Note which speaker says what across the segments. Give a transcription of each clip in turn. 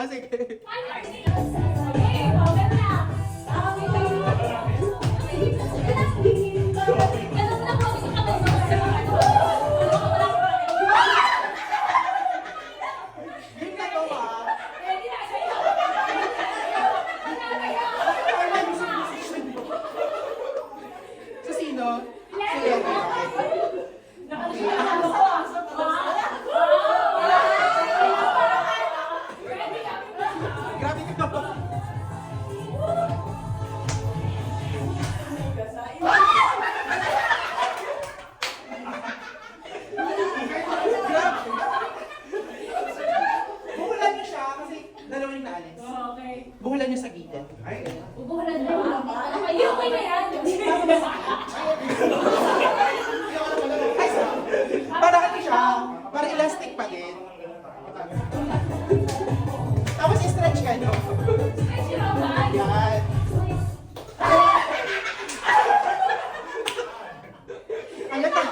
Speaker 1: Ah, sige. Game na to, ah. Sa sino? Sige, okay. Grabe ka ba? Buhulan niyo siya kasi dalawa yung naalis. Buhulan niyo sa gilid. Para ano siya? Para elastic pa din. Tapos i-stretch ka, no? Yan. Ayan na.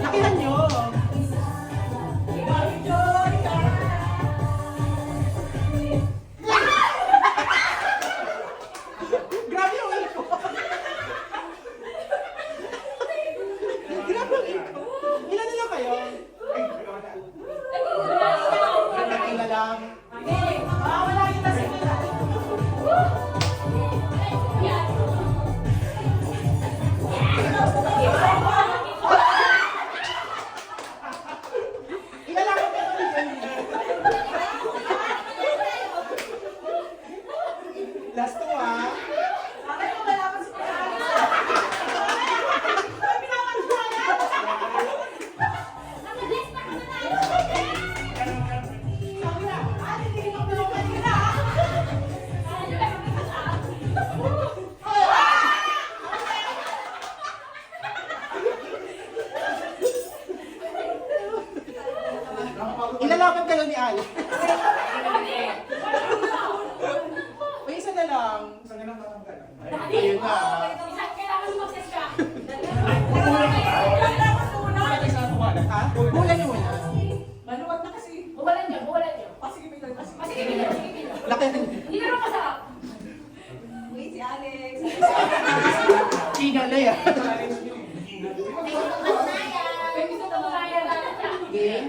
Speaker 1: Lakihan nyo. Grabe yung iko. Grabe yung iko. Ilan na lang kayo? Ilan na lang. Wala yung nasa nila. Ilan lang kayo? Last two, ah. Ilalaban kayo ni Al. May isa na lang. Ayun na. Ha? Bulan niyo muna.
Speaker 2: Maluwag na kasi.
Speaker 1: Lakihan.
Speaker 2: Wait, si Alex.
Speaker 1: Ina na yan. Game.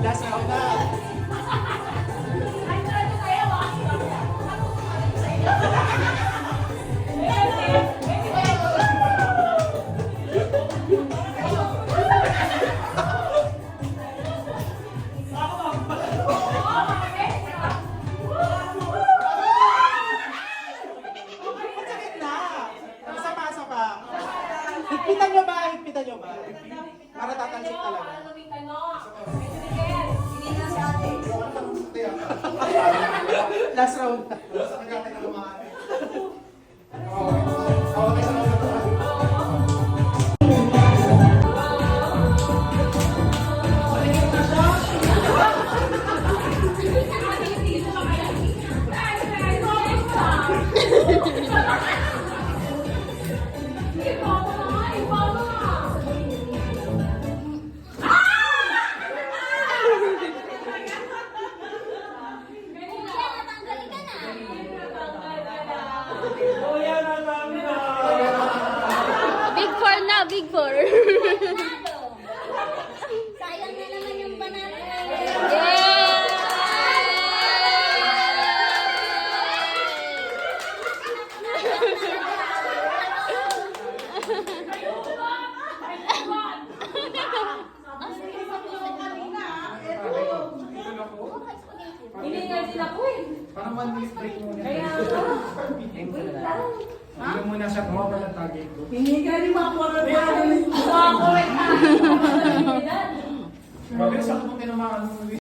Speaker 1: Last round na. Masakit na. Isa pa. Higpitan nyo ba? Higpitan nyo ba? Para tatalsik talaga. Last round na.
Speaker 3: Big four na, big four.
Speaker 4: Sayang na naman yung banana.
Speaker 2: Hindi nga sila ko eh.
Speaker 5: Parang 1 minute break muna.
Speaker 2: Kaya,
Speaker 5: Hindi muna siya kumapa ng target ko.
Speaker 2: hindi ka rin makorek na.
Speaker 5: Mabilis ako kung tinamaan mo.